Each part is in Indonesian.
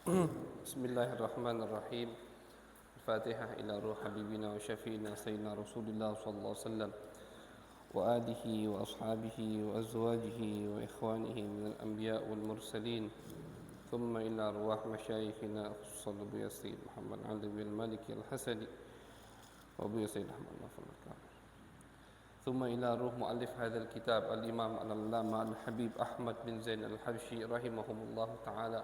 بسم الله الرحمن الرحيم. الفاتحة إلى روح حبيبنا وشفينا سيدنا رسول الله صلى الله عليه وسلم وآله وأصحابه وأزواجه وإخوانه من الأنبياء والمرسلين، ثم إلى أرواح مشايخنا خصوصا أبو ياسين محمد علي بن المالك الحسني وأبو ياسين أحمد نافع الكامل، ثم إلى روح مؤلف هذا الكتاب الإمام العلامة الحبيب أحمد بن زين الحبشي رحمهم الله تعالى،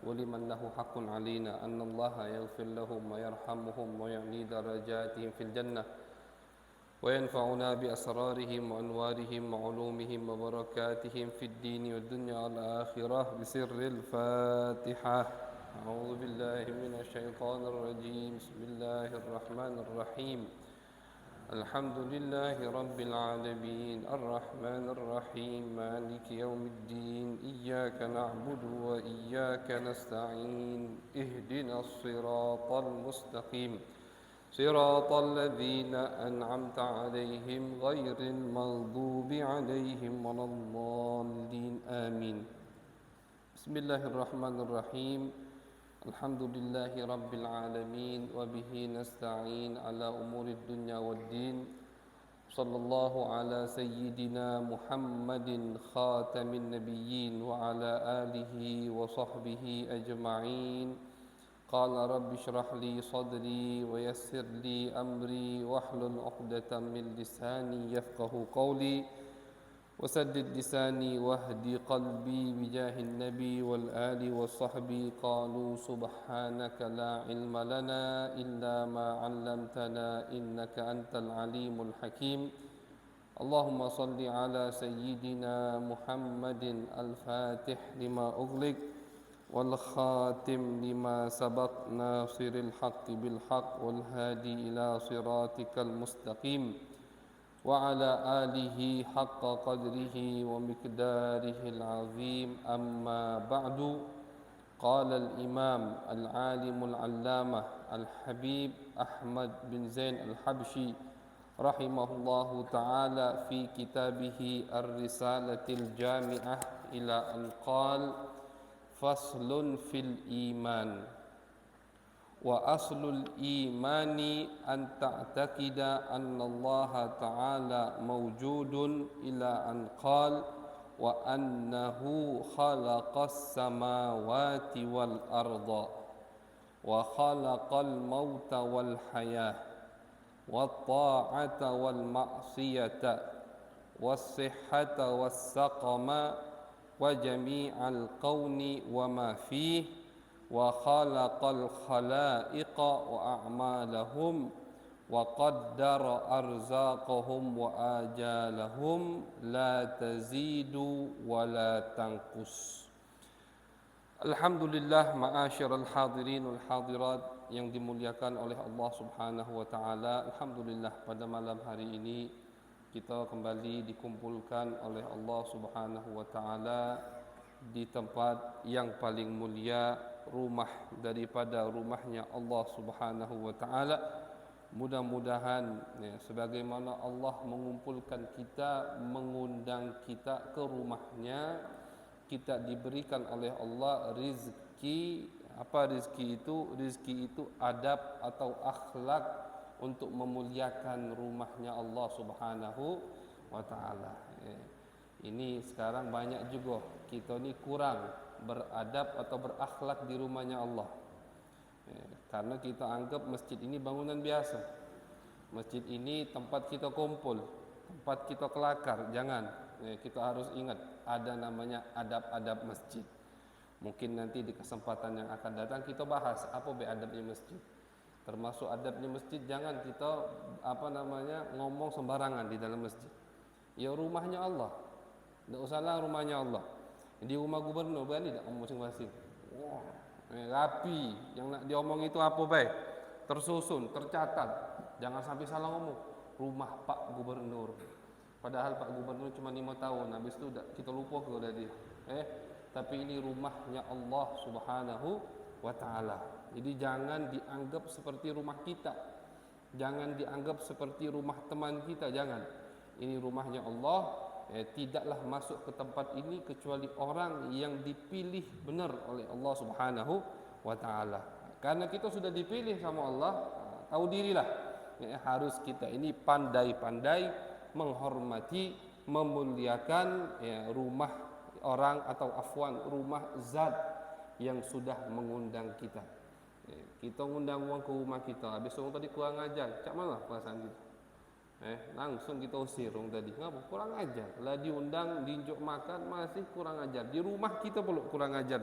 ولمن له حق علينا أن الله يغفر لهم ويرحمهم ويعلي درجاتهم في الجنة وينفعنا بأسرارهم وأنوارهم وعلومهم وبركاتهم في الدين والدنيا والآخرة بسر الفاتحة. أعوذ بالله من الشيطان الرجيم. بسم الله الرحمن الرحيم. الحمد لله رب العالمين الرحمن الرحيم مالك يوم الدين إياك نعبد وإياك نستعين اهدنا الصراط المستقيم صراط الذين أنعمت عليهم غير المغضوب عليهم ولا الضالين آمين. بسم الله الرحمن الرحيم. الحمد لله رب العالمين وبه نستعين على أمور الدنيا والدين. صلى الله على سيدنا محمد خاتم النبيين وعلى آله وصحبه أجمعين. قال رب اشرح لي صدري ويسر لي أمري واحلل عقدة من لساني يفقه قولي وسدد لساني واهدي قلبي بجاه النبي والآل والصحب. قالوا سبحانك لا علم لنا إلا ما علمتنا إنك أنت العليم الحكيم. اللهم صل على سيدنا محمد الفاتح لما أغلق والخاتم لما سبق ناصر الحق بالحق والهادي إلى صراطك المستقيم وعلى آله حق قدره ومقداره العظيم. أما بعد. قال الإمام العالم العلامة الحبيب أحمد بن زين الحبشي رحمه الله تعالى في كتابه الرسالة الجامعة إلى أن قال: فصل في الإيمان. وأصل الإيمان أن تعتقد أن الله تعالى موجود إلى أن قال: وأنه خلق السماوات والأرض وخلق الموت والحياة والطاعة والمعصية والصحة والسقم وجميع الكون وما فيه وخلق الخلائق وأعمالهم وقدر أرزاقهم وآجالهم لا تزيد ولا تنقص. Alhamdulillah, ma'asyiral hadirin wal hadirat yang dimuliakan oleh Allah Subhanahu wa taala. Alhamdulillah, pada malam hari ini kita kembali dikumpulkan oleh Allah Subhanahu wa taala di tempat yang paling mulia, rumah daripada rumahnya Allah Subhanahu wa taala. Mudah-mudahan sebagaimana Allah mengumpulkan kita, mengundang kita ke rumahnya, kita diberikan oleh Allah rizki. Apa rizki itu? Rizki itu adab atau akhlak untuk memuliakan rumahnya Allah Subhanahu wa taala. Ini sekarang banyak juga kita ni kurang beradab atau berakhlak di rumahnya Allah. Karena kita anggap masjid ini bangunan biasa. Masjid ini tempat kita kumpul, tempat kita kelakar. Jangan. Kita harus ingat ada namanya adab-adab masjid. Mungkin nanti di kesempatan yang akan datang kita bahas apa adabnya masjid. Termasuk adabnya masjid, jangan kita ngomong sembarangan di dalam masjid. Ya rumahnya Allah. Tidak usahlah rumahnya Allah. Di rumah gubernur berani tak ngomong masing-masing. Wah, rapi. Yang nak diomong itu apa baik? Tersusun, tercatat. Jangan sampai salah ngomong. Rumah Pak Gubernur. Padahal Pak Gubernur cuma 5 tahun, habis itu kita lupa ke dia. Tapi ini rumahnya Allah Subhanahu wa taala. Jadi jangan dianggap seperti rumah kita. Jangan dianggap seperti rumah teman kita, jangan. Ini rumahnya Allah. Tidaklah masuk ke tempat ini kecuali orang yang dipilih benar oleh Allah Subhanahu wa taala. Karena kita sudah dipilih sama Allah, tahu dirilah ya, harus kita ini pandai-pandai menghormati, memuliakan ya, rumah orang atau rumah zat yang sudah mengundang kita. Ya, kita undang orang ke rumah kita, habis orang tadi kurang ajar, cak mana perasaan kita? Langsung kita usir orang tadi. Ngapa? Kurang ajar. Lah diundang, diinjuk makan masih kurang ajar. Di rumah kita pula kurang ajar.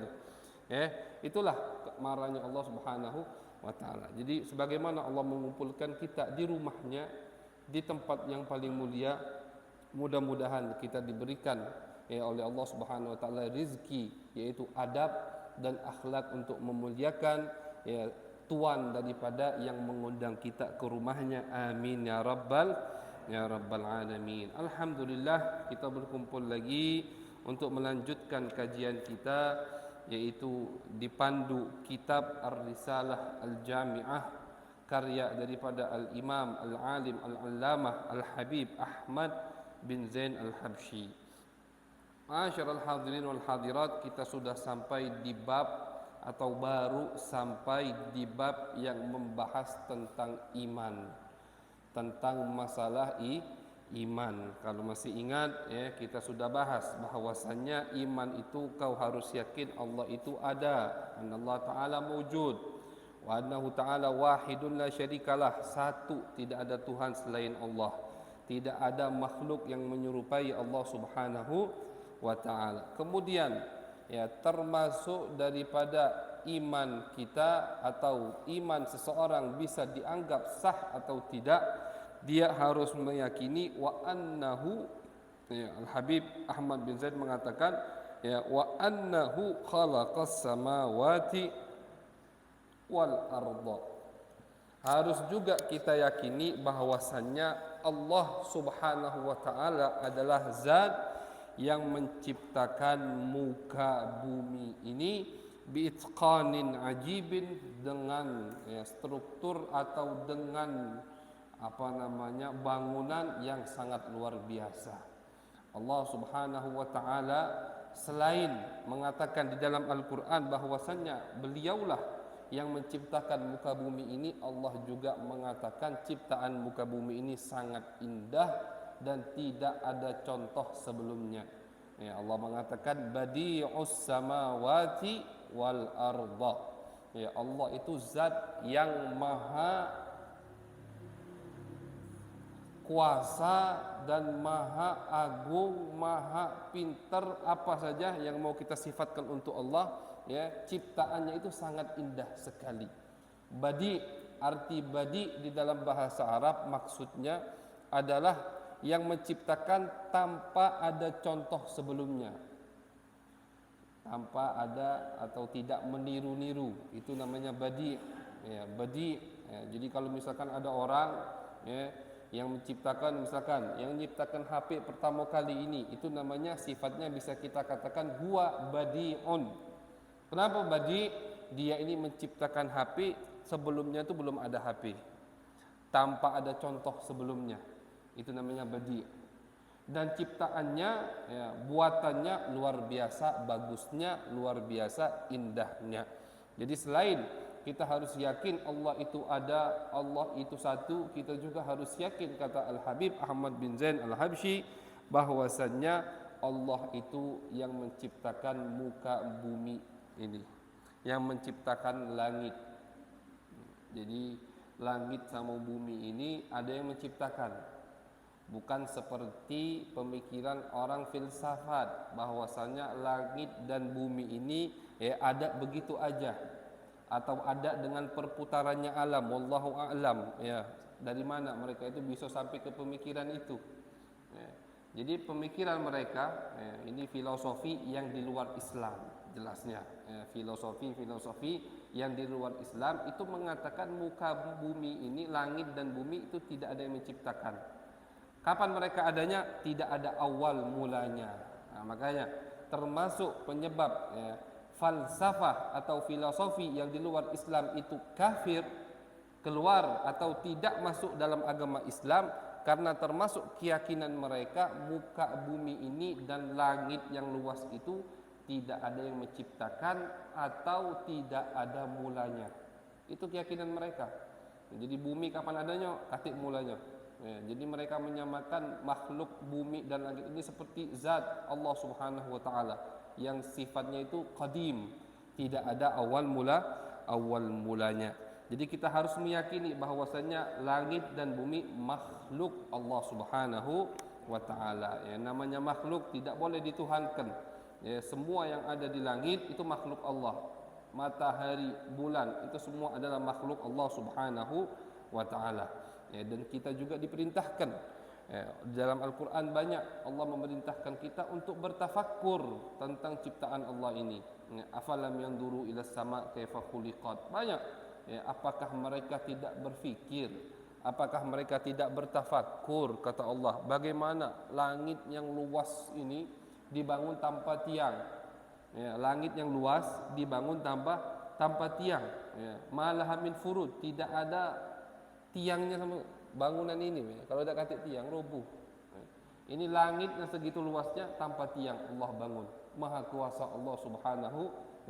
Itulah marahnya Allah Subhanahu wa taala. Jadi sebagaimana Allah mengumpulkan kita di rumahnya, di tempat yang paling mulia, mudah-mudahan kita diberikan oleh Allah Subhanahu wa taala rizki, yaitu adab dan akhlak untuk memuliakan tuan daripada yang mengundang kita ke rumahnya. Amin ya rabbal alamin. Alhamdulillah, kita berkumpul lagi untuk melanjutkan kajian kita, yaitu dipandu kitab Ar-Risalah Al-Jami'ah, karya daripada Al-Imam Al-Alim Al-Allamah Al-Habib Ahmad bin Zain Al-Habsyi. Ma'asyiral hadirin wal hadirat, kita sudah sampai di bab atau baru sampai di bab yang membahas tentang iman, tentang masalah iman. Kalau masih ingat ya, kita sudah bahas bahwasannya iman itu kau harus yakin Allah itu ada, Allah Ta'ala mawjud, wa annahu ta'ala wahidun la syarikalah, satu, tidak ada Tuhan selain Allah, tidak ada makhluk yang menyerupai Allah Subhanahu wa ta'ala. Kemudian ya, termasuk daripada iman kita atau iman seseorang bisa dianggap sah atau tidak, dia harus meyakini wa annahu ya, Al-Habib Ahmad bin Zaid mengatakan ya, wa annahu khalaqas samawati wal arda. Harus juga kita yakini bahwasannya Allah Subhanahu wa taala adalah zat yang menciptakan muka bumi ini biitqanin ajibin, dengan ya, struktur atau dengan bangunan yang sangat luar biasa. Allah Subhanahu wa taala selain mengatakan di dalam Al-Qur'an bahwasannya beliaulah yang menciptakan muka bumi ini, Allah juga mengatakan ciptaan muka bumi ini sangat indah dan tidak ada contoh sebelumnya. Ya, Allah mengatakan badi'us samawati wal arda. Ya, Allah itu zat yang maha kuasa dan maha agung, maha pintar, apa saja yang mau kita sifatkan untuk Allah, ya, ciptaannya itu sangat indah sekali. Badi, arti badi di dalam bahasa Arab maksudnya adalah yang menciptakan tanpa ada contoh sebelumnya, tanpa ada atau tidak meniru-niru, itu namanya badi. Ya, badi. Ya, jadi kalau misalkan ada orang ya, yang menciptakan, misalkan yang menciptakan HP pertama kali ini, itu namanya sifatnya bisa kita katakan huwa badi'un. Kenapa badi? Dia ini menciptakan HP, sebelumnya itu belum ada HP, tanpa ada contoh sebelumnya. Itu namanya badi. Dan ciptaannya ya, buatannya luar biasa bagusnya, luar biasa indahnya. Jadi selain kita harus yakin Allah itu ada, Allah itu satu, kita juga harus yakin, kata Al-Habib Ahmad bin Zain Al-Habsyi, bahwasannya Allah itu yang menciptakan muka bumi ini, yang menciptakan langit. Jadi langit sama bumi ini ada yang menciptakan. Bukan seperti pemikiran orang filsafat bahwasanya langit dan bumi ini ya ada begitu aja, atau ada dengan perputarannya alam. Wallahu a'lam. Ya, dari mana mereka itu bisa sampai ke pemikiran itu? Ya, jadi pemikiran mereka ya, ini filosofi yang di luar Islam, jelasnya. Ya, filosofi yang di luar Islam itu mengatakan muka bumi ini, langit dan bumi itu tidak ada yang menciptakan. Kapan mereka adanya? Tidak ada awal mulanya. Nah, makanya termasuk penyebab ya, falsafah atau filosofi yang di luar Islam itu kafir, keluar atau tidak masuk dalam agama Islam, karena termasuk keyakinan mereka muka bumi ini dan langit yang luas itu tidak ada yang menciptakan atau tidak ada mulanya. Itu keyakinan mereka. Jadi bumi kapan adanya, katik mulanya. Jadi mereka menyamakan makhluk bumi dan langit ini seperti zat Allah Subhanahu wa taala yang sifatnya itu qadim, tidak ada awal mulanya. Jadi kita harus meyakini bahwasanya langit dan bumi makhluk Allah Subhanahu wa taala. Namanya makhluk tidak boleh dituhankan. Semua yang ada di langit itu makhluk Allah. Matahari, bulan itu semua adalah makhluk Allah Subhanahu wa taala. Dan kita juga diperintahkan dalam Al-Quran banyak Allah memerintahkan kita untuk bertafakkur tentang ciptaan Allah ini. Afalam yanzuru ila sama kaifa khuliqat. Banyak. Apakah mereka tidak berfikir? Apakah mereka tidak bertafakkur? Kata Allah, bagaimana langit yang luas ini dibangun tanpa tiang? Langit yang luas dibangun tanpa tiang. Malaha min furud, tidak ada tiangnya sama bangunan ini. Kalau ada katik tiang roboh. Ini langit yang segitu luasnya tanpa tiang Allah bangun. Maha kuasa Allah Subhanahu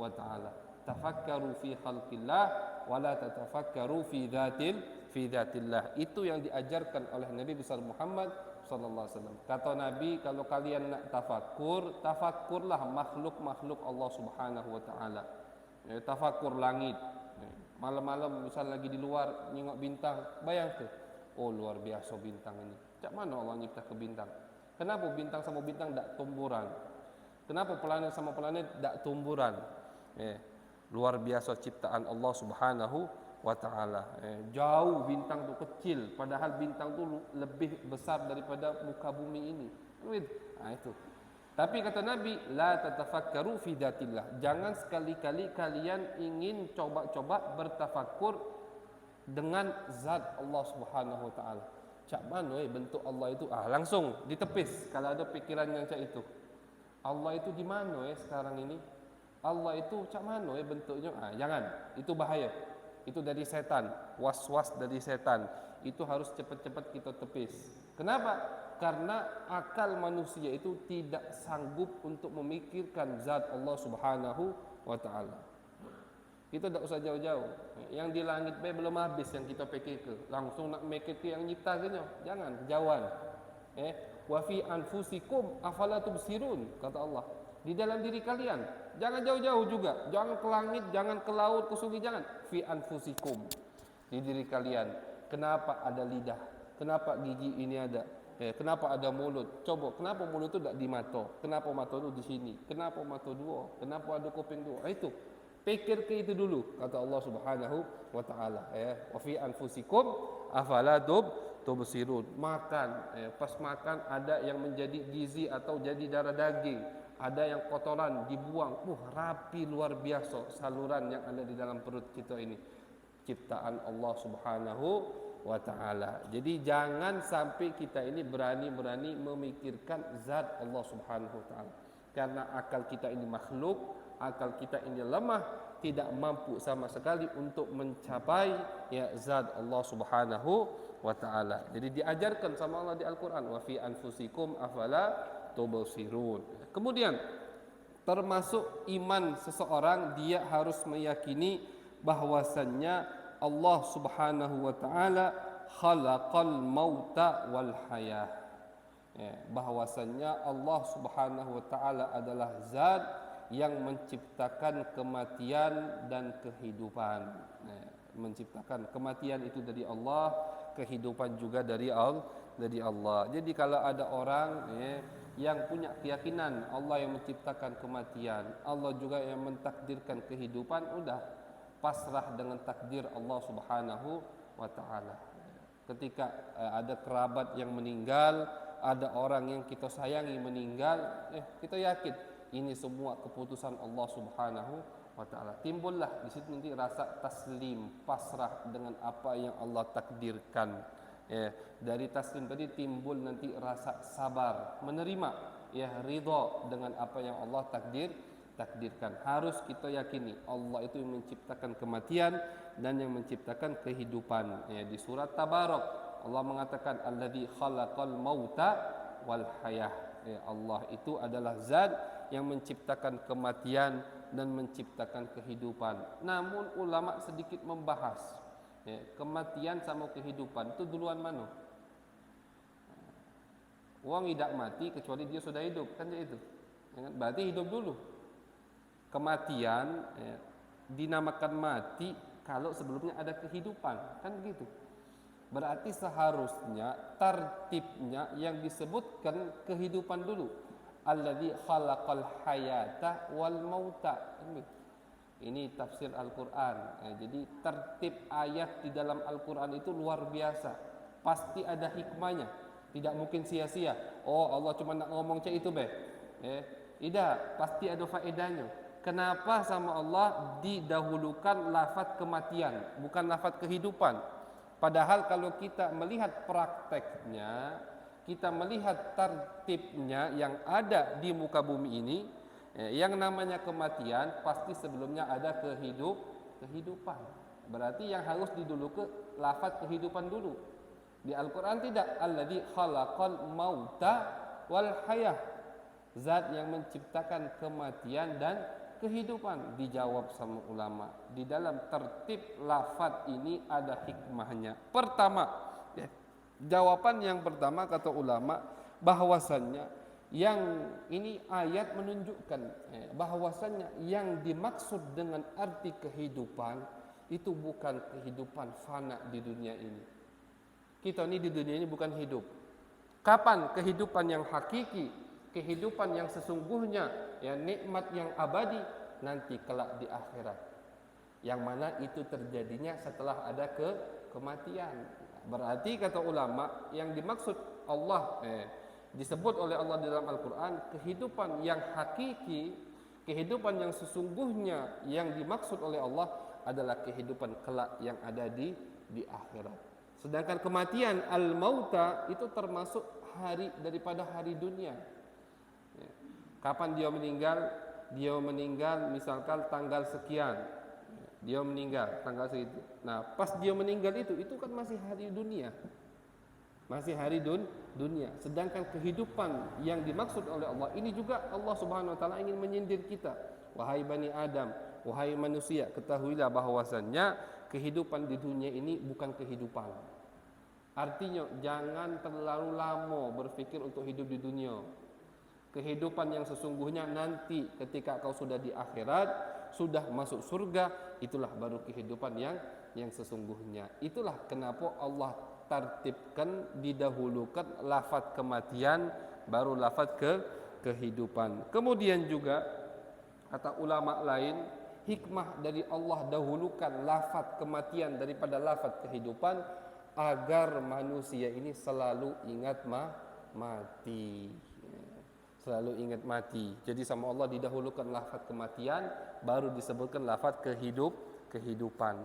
wa taala. Tafakkaru fi khalqillah wa la tatafakkaru fi dzatillah. Itu yang diajarkan oleh Nabi besar Muhammad sallallahu alaihi wasallam. Kata Nabi, kalau kalian nak tafakkur, tafakkurlah makhluk-makhluk Allah Subhanahu wa taala. Tafakkur langit. Malam-malam misal lagi di luar nengok bintang, bayangkan, oh luar biasa bintang ini. Cak mana Allah nyipta ke bintang? Kenapa bintang sama bintang tak tumburan? Kenapa planet sama planet tak tumburan? Luar biasa ciptaan Allah Subhanahu wa taala. Jauh bintang tu kecil, padahal bintang tu lebih besar daripada muka bumi ini. Itu. Tapi kata Nabi, la tatafakkaru fi dzatillah. Jangan sekali-kali kalian ingin coba-coba bertafakkur dengan zat Allah Subhanahu wa taala. Cak mana bentuk Allah itu? Langsung ditepis kalau ada pikiran yang cak itu. Allah itu di mana sekarang ini? Allah itu cak mana bentuknya? Jangan. Itu bahaya. Itu dari setan, was-was dari setan. Itu harus cepat-cepat kita tepis. Kenapa? Karena akal manusia itu tidak sanggup untuk memikirkan zat Allah Subhanahu wa taala. Kita tak usah jauh-jauh. Yang di langit belum habis yang kita pikir ke. Langsung nak mikir ke yang nyipta saja. Jangan, kejauhan. Wa fi anfusikum afala tubsirun, kata Allah. Di dalam diri kalian. Jangan jauh-jauh juga. Jangan ke langit, jangan ke laut, ke sungai, jangan. Fi anfusikum. Di diri kalian. Kenapa ada lidah? Kenapa gigi ini ada? Kenapa ada mulut? Coba, kenapa mulut itu tak di mata? Kenapa mata itu di sini? Kenapa mata dua? Kenapa ada kuping dua? Itu. Pikir ke itu dulu, kata Allah Subhanahu wa taala. Wa fi anfusikum afala tubsirun. Makan, pas makan ada yang menjadi gizi atau jadi darah daging. Ada yang kotoran dibuang. Rapi luar biasa saluran yang ada di dalam perut kita ini. Ciptaan Allah Subhanahu wa ta'ala. Jadi jangan sampai kita ini berani-berani memikirkan zat Allah Subhanahu wa ta'ala. Karena akal kita ini makhluk, akal kita ini lemah, tidak mampu sama sekali untuk mencapai zat Allah Subhanahu wa ta'ala. Jadi diajarkan sama Allah di Al-Quran, wa fi anfusikum afala tubsirun. Kemudian termasuk iman seseorang, dia harus meyakini bahwasannya Allah Subhanahu wa taala khalaqal mauta wal hayah. Bahwasannya Allah Subhanahu wa taala adalah zat yang menciptakan kematian dan kehidupan. Menciptakan kematian itu dari Allah, kehidupan juga dari Allah. Jadi kalau ada orang yang punya keyakinan Allah yang menciptakan kematian, Allah juga yang mentakdirkan kehidupan, udah pasrah dengan takdir Allah Subhanahu wa taala. Ketika ada kerabat yang meninggal, ada orang yang kita sayangi meninggal, kita yakin ini semua keputusan Allah Subhanahu wa taala. Timbullah di situ nanti rasa taslim, pasrah dengan apa yang Allah takdirkan. Dari taslim tadi timbul nanti rasa sabar, menerima, ridha dengan apa yang Allah takdirkan. Harus kita yakini Allah itu yang menciptakan kematian dan yang menciptakan kehidupan. Di surat Tabarak Allah mengatakan alladzi khalaqal mauta wal hayah. Allah itu adalah zat yang menciptakan kematian dan menciptakan kehidupan. Namun ulama sedikit membahas kematian sama kehidupan itu duluan mana? Orang tidak mati kecuali dia sudah hidup, kan itu. Berarti hidup dulu. Kematian dinamakan mati kalau sebelumnya ada kehidupan, kan begitu. Berarti seharusnya tertibnya yang disebutkan kehidupan dulu. Alladzi khalaqal hayata wal mauta. Ini tafsir Al-Qur'an. Jadi tertib ayat di dalam Al-Qur'an itu luar biasa. Pasti ada hikmahnya. Tidak mungkin sia-sia. Oh, Allah cuma nak ngomong cak itu tidak, pasti ada faedahnya. Kenapa sama Allah didahulukan lafaz kematian, bukan lafaz kehidupan? Padahal kalau kita melihat prakteknya, kita melihat tertibnya yang ada di muka bumi ini, yang namanya kematian pasti sebelumnya ada kehidupan. Berarti yang harus didulukan lafaz kehidupan dulu. Di Al-Quran tidak, alladzi khalaqal mauta wal hayah, zat yang menciptakan kematian dan kehidupan. Dijawab sama ulama, di dalam tertib lafaz ini ada hikmahnya. Pertama, jawaban yang pertama kata ulama, bahwasannya yang ini ayat menunjukkan bahwasannya yang dimaksud dengan arti kehidupan itu bukan kehidupan fana di dunia ini. Kita ini di dunia ini bukan hidup. Kapan kehidupan yang hakiki, kehidupan yang sesungguhnya, nikmat yang abadi, nanti kelak di akhirat. Yang mana itu terjadinya setelah ada kematian. Berarti kata ulama, yang dimaksud Allah disebut oleh Allah di dalam Al-Quran, kehidupan yang hakiki, kehidupan yang sesungguhnya yang dimaksud oleh Allah adalah kehidupan kelak yang ada di akhirat. Sedangkan kematian al-mauta itu termasuk hari daripada hari dunia. Kapan dia meninggal? Dia meninggal misalkan tanggal sekian. Dia meninggal tanggal segitu. Nah, pas dia meninggal itu kan masih hari dunia. Masih hari dunia. Sedangkan kehidupan yang dimaksud oleh Allah ini juga Allah Subhanahu wa taala ingin menyindir kita. Wahai Bani Adam, wahai manusia, ketahuilah bahwasannya kehidupan di dunia ini bukan kehidupan. Artinya jangan terlalu lama berpikir untuk hidup di dunia. Kehidupan yang sesungguhnya nanti ketika kau sudah di akhirat, sudah masuk surga, itulah baru kehidupan yang sesungguhnya. Itulah kenapa Allah tertibkan, didahulukan lafaz kematian baru lafaz kehidupan. Kemudian juga kata ulama lain, hikmah dari Allah dahulukan lafaz kematian daripada lafaz kehidupan agar manusia ini selalu ingat mati. Selalu ingat mati. Jadi sama Allah didahulukan lafaz kematian baru disebutkan lafaz kehidupan.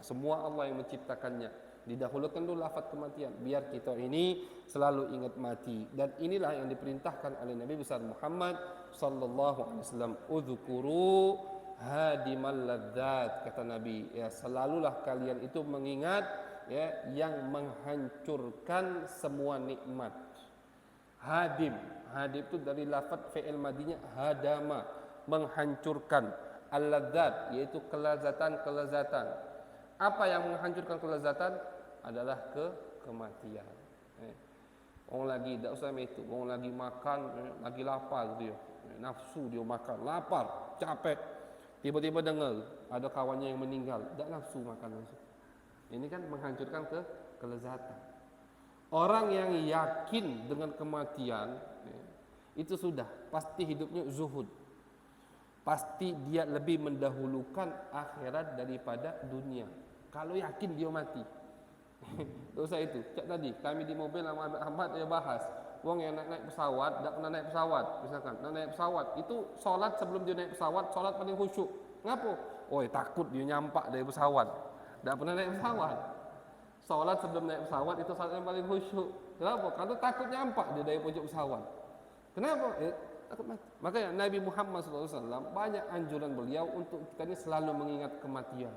Semua Allah yang menciptakannya. Didahulukan dulu lafaz kematian biar kita ini selalu ingat mati. Dan inilah yang diperintahkan oleh Nabi besar Muhammad sallallahu alaihi wasallam, udzkuru hadimal ladzat, kata Nabi, selalulah kalian itu mengingat yang menghancurkan semua nikmat. Hadim itu dari lafaz fi'il madinya hadama, menghancurkan. Al-ladzat yaitu kelezatan. Apa yang menghancurkan kelezatan adalah kematian. Orang lagi tak usah itu, orang lagi makan, lagi lapar dia. Nafsu dia makan, lapar, capek. Tiba-tiba dengar ada kawannya yang meninggal, tak nafsu makan langsung. Ini kan menghancurkan kelezatan. Orang yang yakin dengan kematian itu sudah pasti hidupnya zuhud. Pasti dia lebih mendahulukan akhirat daripada dunia. Kalau yakin dia mati. Dosa itu. Cak tadi kami di mobil sama Ahmad dia bahas, wong yang naik pesawat, tak pernah naik pesawat, misalkan nak naik pesawat itu solat sebelum dia naik pesawat, solat paling khusyuk. Ngapo? Oh, takut dia nyampak dari pesawat. Tak pernah naik pesawat. Solat sebelum naik pesawat itu salat yang paling khusyuk. Kenapa? Karena takut nyampak dia dari pojok pesawat. Kenapa? Takut mati. Makanya Nabi Muhammad SAW banyak anjuran beliau untuk kita ini selalu mengingat kematian.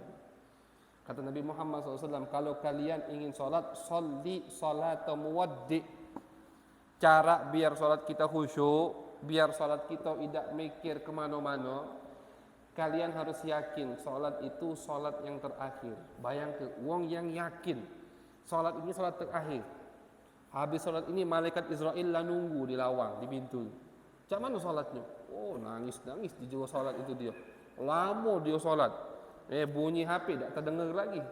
Kata Nabi Muhammad SAW, kalau kalian ingin solat, sholli salata muwaddi. Cara biar solat kita khusyuk, biar salat kita tidak mikir kemana-mana, kalian harus yakin salat itu salat yang terakhir. Bayangkan, wong yang yakin salat ini salat terakhir. Habis salat ini malaikat Israel lah nunggu di lawang, di pintu. Cak mana salatnya? Oh, nangis-nangis di juga salat itu dia. Lama dia salat. Bunyi HP tak terdengar lagi.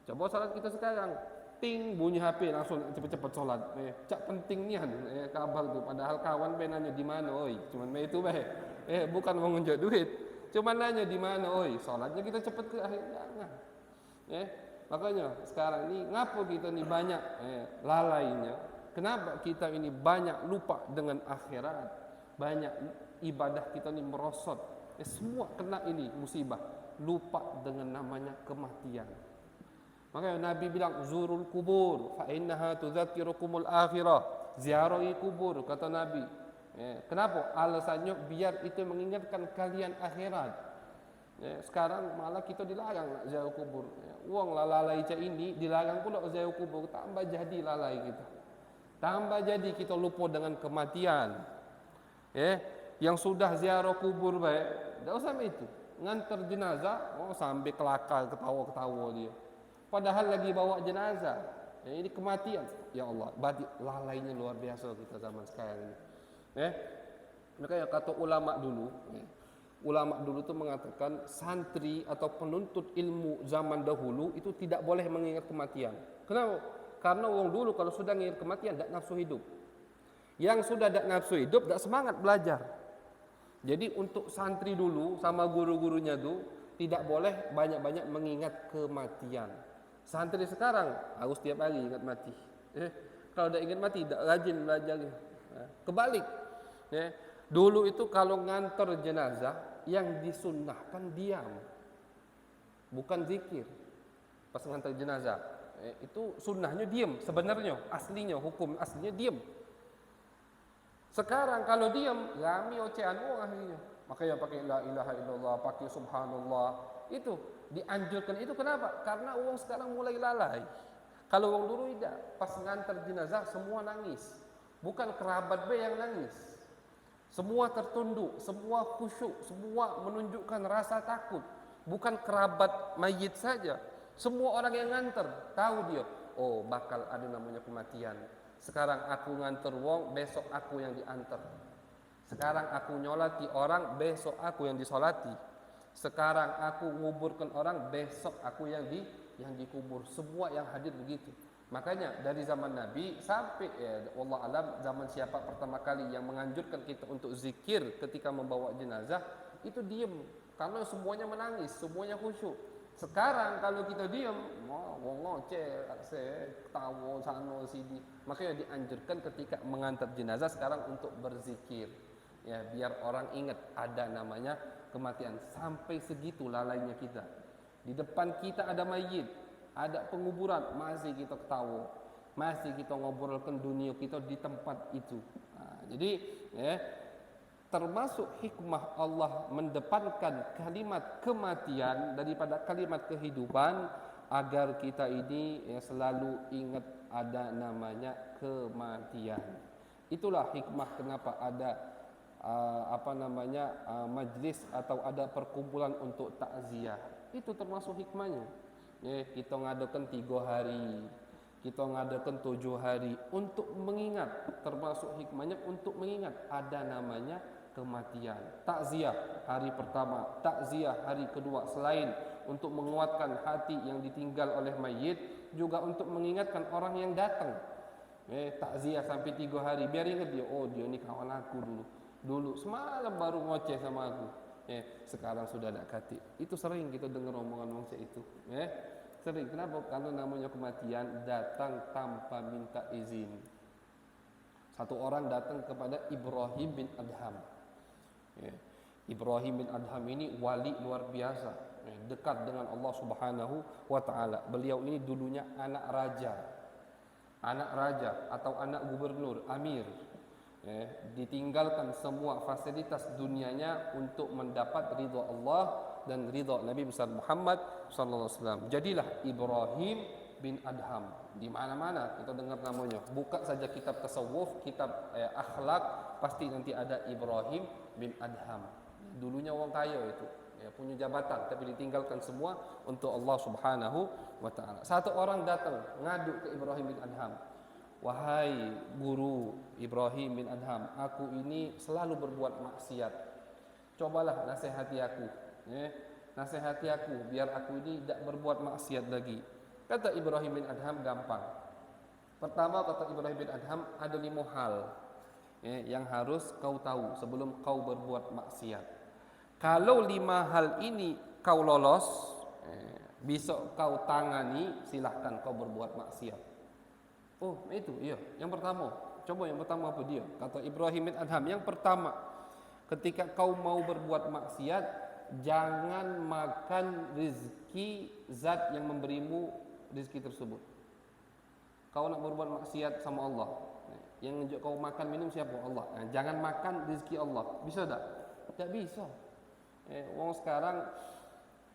Coba salat kita sekarang, ting bunyi HP langsung cepat-cepat salat. Cak penting nian kabar tu. Padahal kawan nanya di mana, oi. Cuman itu bukan mau ngunjuk duit. Cuman nanya di mana, oi. Salatnya kita cepat ke akhir jangan. Makanya sekarang ini ngapa kita ni banyak lalainya? Kenapa kita ini banyak lupa dengan akhirat? Banyak ibadah kita ni merosot. Semua kena ini musibah, lupa dengan namanya kematian. Makanya Nabi bilang zurul kubur fa innaha tudzakirukumul akhirah. Ziarahi kubur kata Nabi. Kenapa? Alasannya biar itu mengingatkan kalian akhirat. Sekarang malah kita dilarang nak ziarah kubur. Uang lalai cak ini dilarang pula ziarah kubur, tambah jadi lalai kita. Tambah jadi kita lupa dengan kematian. Yang sudah ziarah kubur baik, tak usah itu. Ngantar jenazah, sampai kelakar ketawa-ketawa dia. Padahal lagi bawa jenazah. Ini kematian. Ya Allah, berarti lalainya luar biasa kita zaman sekarang ini. Makanya kata ulama dulu, ulama dulu itu mengatakan santri atau penuntut ilmu zaman dahulu itu tidak boleh mengingat kematian. Kenapa? Karena orang dulu kalau sudah mengingat kematian tidak nafsu hidup. Yang sudah tidak nafsu hidup tidak semangat belajar. Jadi untuk santri dulu sama guru-gurunya itu tidak boleh banyak-banyak mengingat kematian. Santri sekarang harus tiap hari ingat mati. Kalau tidak ingat mati tidak rajin belajar. Kebalik. Dulu itu kalau ngantar jenazah yang disunnahkan diam, bukan zikir. Pas ngantar jenazah itu sunnahnya diam. Sebenarnya aslinya hukum aslinya diam. Sekarang kalau diam rami ocehan akhirnya. Makanya pakai la ilaha illallah, pakai subhanallah. Itu dianjurkan. Itu kenapa? Karena orang sekarang mulai lalai. Kalau orang dulu tidak, pas ngantar jenazah semua nangis. Bukan kerabat yang nangis. Semua tertunduk, semua khusyuk, semua menunjukkan rasa takut. Bukan kerabat mayit saja. Semua orang yang ngantar tahu dia, oh bakal ada namanya kematian. Sekarang aku ngantar wong, besok aku yang diantar. Sekarang aku nyolati orang, besok aku yang disolati. Sekarang aku nguburkan orang, besok aku yang dikubur. Semua yang hadir begitu. Makanya dari zaman Nabi sampai wallah alam zaman siapa pertama kali yang menganjurkan kita untuk zikir ketika membawa jenazah itu diam, karena semuanya menangis, semuanya khusyuk. Sekarang kalau kita diam, wong ngoceh, ketawa sana sini. Makanya dianjurkan ketika mengantar jenazah sekarang untuk berzikir. Ya, biar orang ingat ada namanya kematian. Sampai segitu lalainya kita. Di depan kita ada mayit, ada penguburan, masih kita ketawa, masih kita ngobrolkan dunia kita di tempat itu. Jadi termasuk hikmah Allah mendepankan kalimat kematian daripada kalimat kehidupan agar kita ini selalu ingat ada namanya kematian. Itulah hikmah kenapa ada majlis atau ada perkumpulan untuk takziah. Itu termasuk hikmahnya. Kita ngadakan 3 hari, kita ngadakan 7 hari untuk mengingat. Termasuk hikmahnya untuk mengingat ada namanya kematian. Takziah hari pertama, takziah hari kedua, selain untuk menguatkan hati yang ditinggal oleh mayit, juga untuk mengingatkan orang yang datang. Takziah sampai 3 hari, biar ingat dia, oh dia ni kawan aku dulu semalam baru ngoceh sama aku. Sekarang sudah ada kati. Itu sering kita dengar omongan manusia itu. Sering. Kenapa? Karena namanya kematian datang tanpa minta izin. Satu orang datang kepada Ibrahim bin Adham. Ibrahim bin Adham ini wali luar biasa, dekat dengan Allah Subhanahu wa taala. Beliau ini dulunya anak raja atau anak gubernur, amir. Ditinggalkan semua fasilitas dunianya untuk mendapat ridha Allah dan ridha Nabi besar Muhammad sallallahu alaihi wasallam. Jadilah Ibrahim bin Adham. Di mana-mana kita dengar namanya. Buka saja kitab tasawuf, kitab akhlak, pasti nanti ada Ibrahim bin Adham. Dulunya orang kaya itu, punya jabatan tapi ditinggalkan semua untuk Allah Subhanahu wa taala. Satu orang datang ngadu ke Ibrahim bin Adham. Wahai guru Ibrahim bin Adham, aku ini selalu berbuat maksiat. Cobalah nasihati aku, nasihati aku biar aku ini tidak berbuat maksiat lagi. Kata Ibrahim bin Adham, gampang. Pertama, kata Ibrahim bin Adham, ada 5 hal yang harus kau tahu sebelum kau berbuat maksiat. Kalau 5 hal ini kau lolos, besok kau tangani, silahkan kau berbuat maksiat. Oh, itu iya. Yang pertama, coba yang pertama apa dia? Kata Ibrahim bin Adham, yang pertama, ketika kau mau berbuat maksiat, jangan makan rezeki zat yang memberimu rezeki tersebut. Kau nak berbuat maksiat sama Allah, yang kau makan minum siapa? Allah. Jangan makan rezeki Allah. Bisa tak? Tak bisa. Orang sekarang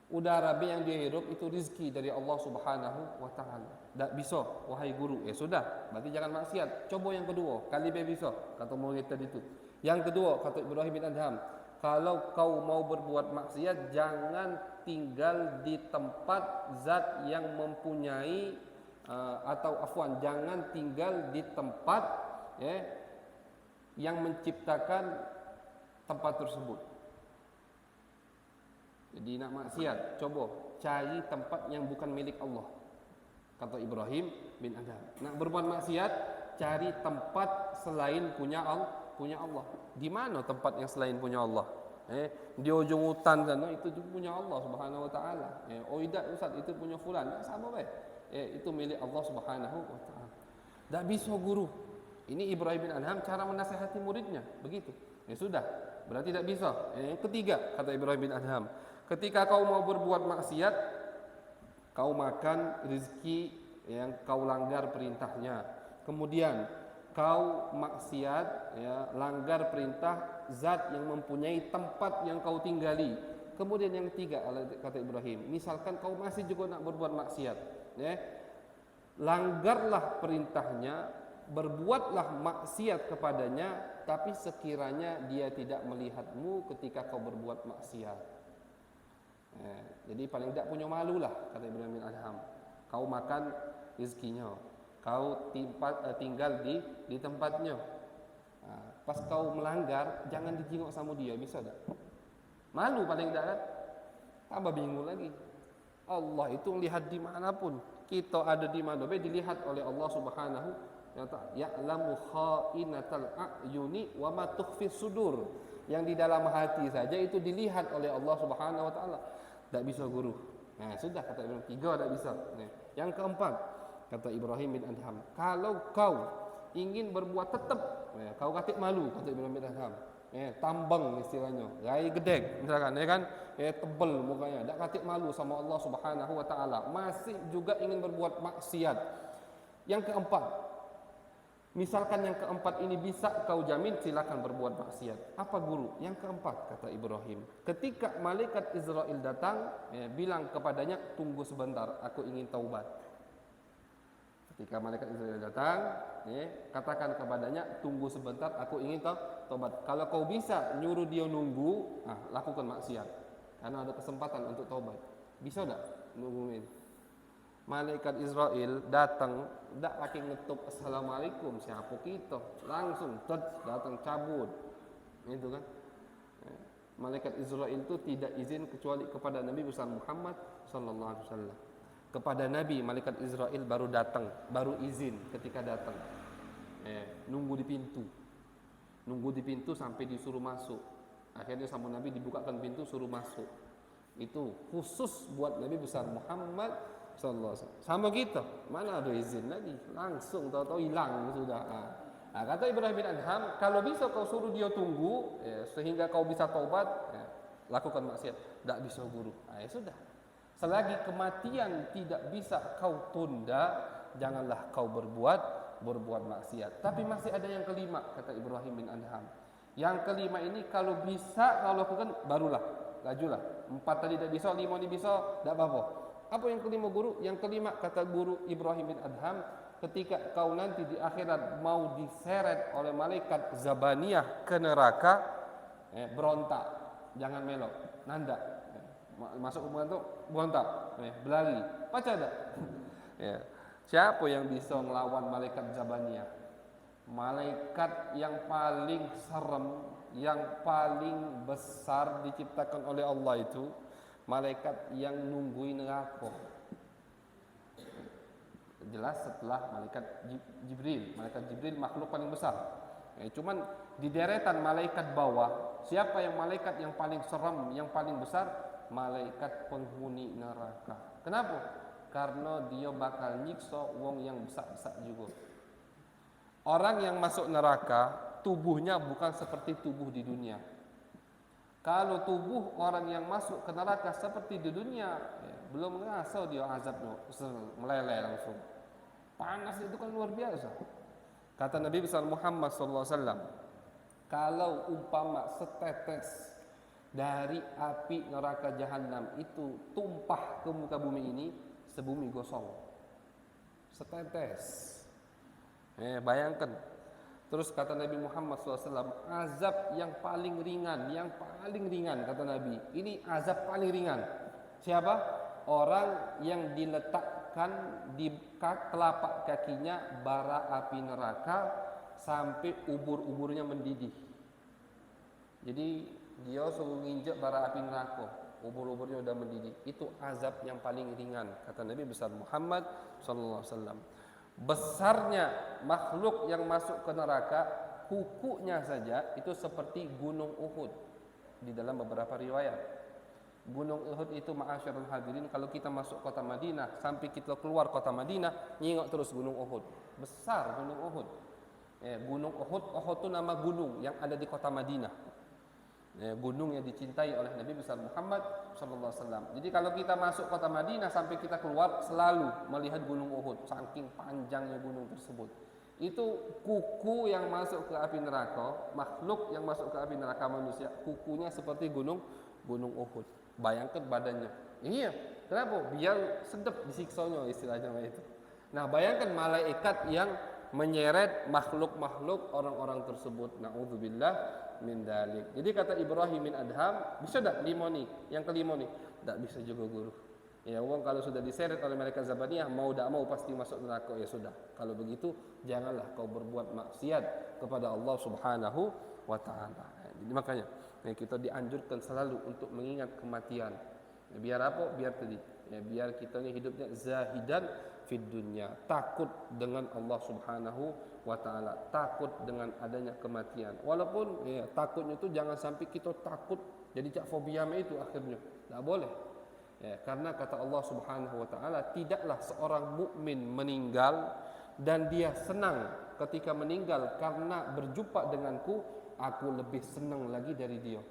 udara yang dia hirup itu rezeki dari Allah Subhanahu wa taala. Tak bisa, wahai guru. Sudah, berarti jangan maksiat. Coba yang kedua, kali bisa, kata murid tadi itu. Yang kedua, kata Ibrahim bin Adham, kalau kau mau berbuat maksiat, jangan tinggal di tempat zat yang mempunyai jangan tinggal di tempat yang menciptakan tempat tersebut. Jadi nak maksiat, coba cari tempat yang bukan milik Allah. Kata Ibrahim bin Adham, nak berbuat maksiat, cari tempat selain punya Allah. Di mana tempat yang selain punya Allah? Di ujung hutan sana itu punya Allah Subhanahu wa taala. Oh tidak Ustaz, itu punya fulan. Sama baik. Itu milik Allah Subhanahu wa taala. Tak bisa guru. Ini Ibrahim bin Adham cara menasihati muridnya, begitu. Sudah, berarti tak bisa. Yang ketiga, kata Ibrahim bin Adham, ketika kau mau berbuat maksiat, kau makan rezeki yang kau langgar perintahnya. Kemudian kau maksiat, langgar perintah zat yang mempunyai tempat yang kau tinggali. Kemudian yang ketiga, kata Ibrahim, misalkan kau masih juga nak berbuat maksiat, langgarlah perintahnya, berbuatlah maksiat kepadanya, tapi sekiranya dia tidak melihatmu ketika kau berbuat maksiat. Jadi paling tidak punya malu lah, kata Ibrahim bin Adham. Kau makan rezekinya, kau tinggal di tempatnya. Pas kau melanggar, jangan dijenguk sama dia, bisa tak? Malu paling tidak kan? Tambah bingung lagi. Allah itu lihat di manapun. Kita ada di mana, dilihat oleh Allah Subhanahu wa taala. Ya'lamu kha'inatal a'yuni wa ma tukhfis sudur. Yang di dalam hati saja itu dilihat oleh Allah Subhanahu wa taala. Tak bisa guru. Sudah, kata Ibrahim, 3 tak bisa. Yang keempat, kata Ibrahim bin Adham, kalau kau ingin berbuat tetap, kau katik malu, kata Ibrahim bin Adham. Tambang istilahnya, gai gedek misalkan, tebal mukanya, tak katik malu sama Allah Subhanahu wa taala, masih juga ingin berbuat maksiat. Yang keempat, misalkan yang keempat ini bisa kau jamin, silakan berbuat maksiat. Apa guru? Yang keempat, kata Ibrahim, ketika malaikat Israel datang, bilang kepadanya, tunggu sebentar, aku ingin taubat. Ketika malaikat Israel datang, katakan kepadanya, tunggu sebentar, aku ingin taubat. Kalau kau bisa nyuruh dia nunggu, lakukan maksiat, karena ada kesempatan untuk taubat. Bisa tak nungguin? Malaikat Israel datang, tak pakai ngetuk assalamualaikum, siapa kita, langsung datang cabut, itu kan? Malaikat Israel itu tidak izin kecuali kepada Nabi besar Muhammad sallallahu alaihi wasallam. Kepada Nabi, malaikat Israel baru datang, baru izin ketika datang. Nunggu di pintu sampai disuruh masuk. Akhirnya sama Nabi dibukakan pintu, suruh masuk. Itu khusus buat Nabi besar Muhammad sallallahu alaihi wasallam. Sama kita, mana ada izin lagi, langsung tahu-tahu hilang sudah. Kata Ibrahim bin Adham, kalau bisa kau suruh dia tunggu, sehingga kau bisa taubat, lakukan maksiat. Tak bisa guru. Sudah. Selagi kematian tidak bisa kau tunda, janganlah kau berbuat maksiat. Tapi masih ada yang kelima, kata Ibrahim bin Adham. Yang kelima ini kalau bisa kau lakukan, barulah, lajulah. 4 tadi tak bisa, 5 ini bisa, tak apa-apa. Apa yang kelima guru? Yang kelima, kata guru Ibrahim bin Adham, ketika kau nanti di akhirat mau diseret oleh malaikat Zabaniyah ke neraka, berontak, jangan melok, nanda, masuk hubungan itu berontak, berlari, baca ada. Ya. Siapa yang bisa melawan malaikat Zabaniyah? Malaikat yang paling serem, yang paling besar diciptakan oleh Allah itu malaikat yang nungguin neraka. Jelas setelah malaikat Jibril. Malaikat Jibril makhluk paling besar. Cuman di deretan malaikat bawah, siapa yang malaikat yang paling serem, yang paling besar? Malaikat penghuni neraka. Kenapa? Karena dia bakal nyiksa wong yang besar-besar juga. Orang yang masuk neraka, tubuhnya bukan seperti tubuh di dunia. Kalau tubuh orang yang masuk ke neraka seperti di dunia, belum ngerasa dia azabnya, meleleh langsung. Panas itu kan luar biasa. Kata Nabi besar Muhammad SAW, kalau umpama setetes dari api neraka jahanam itu tumpah ke muka bumi ini, sebumi gosong. Setetes. Bayangkan. Terus kata Nabi Muhammad SAW, azab yang paling ringan kata Nabi. Ini azab paling ringan. Siapa? Orang yang diletakkan di telapak kakinya bara api neraka sampai ubur-uburnya mendidih. Jadi dia suruh nginjek bara api neraka, ubur-uburnya udah mendidih. Itu azab yang paling ringan kata Nabi besar Muhammad SAW. Besarnya makhluk yang masuk ke neraka, kukunya saja itu seperti gunung Uhud di dalam beberapa riwayat. Gunung Uhud itu ma'asyarul hadirin, kalau kita masuk kota Madinah sampai kita keluar kota Madinah, nyingok terus gunung Uhud. Besar gunung Uhud. Gunung Uhud itu nama gunung yang ada di kota Madinah. Gunung yang dicintai oleh Nabi besar Muhammad SAW. Jadi kalau kita masuk kota Madinah sampai kita keluar selalu melihat gunung Uhud, saking panjangnya gunung tersebut. Itu kuku yang masuk ke api neraka, makhluk yang masuk ke api neraka manusia, kukunya seperti gunung Uhud. Bayangkan badannya. Iya, kenapa? Biar sedap disiksanya istilahnya itu. Nah, bayangkan malaikat yang menyeret makhluk-makhluk orang-orang tersebut. Na'udzubillah min dalik. Jadi kata Ibrahim bin Adham, bisa tak lima nih? Yang kelima nih, tak bisa juga guru. Ya, uang kalau sudah diseret oleh malaikat Zabaniyah, mau tak mau pasti masuk neraka. Ya sudah. Kalau begitu, janganlah kau berbuat maksiat kepada Allah Subhanahu wa taala. Jadi makanya kita dianjurkan selalu untuk mengingat kematian. Biar apa? Biar tadi. Biar kita ni hidupnya zahidan fid dunya, takut dengan Allah Subhanahu wa taala, takut dengan adanya kematian. Walaupun takutnya itu jangan sampai kita takut jadi cak fobia itu akhirnya. Tak boleh. Karena kata Allah Subhanahu wa taala, tidaklah seorang mukmin meninggal dan dia senang ketika meninggal karena berjumpa denganku, aku lebih senang lagi dari dia.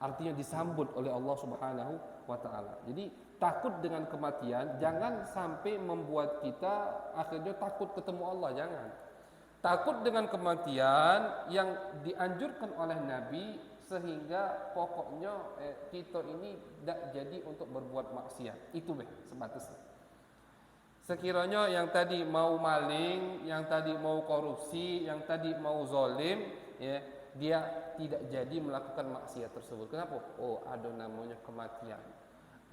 Artinya disambut oleh Allah Subhanahu wa taala. Jadi takut dengan kematian jangan sampai membuat kita akhirnya takut ketemu Allah, jangan. Takut dengan kematian yang dianjurkan oleh Nabi sehingga pokoknya kita ini tidak jadi untuk berbuat maksiat. Itu sebatasnya. Sekiranya yang tadi mau maling, yang tadi mau korupsi, yang tadi mau zalim, dia tidak jadi melakukan maksiat tersebut. Kenapa? Oh, ada namanya kematian.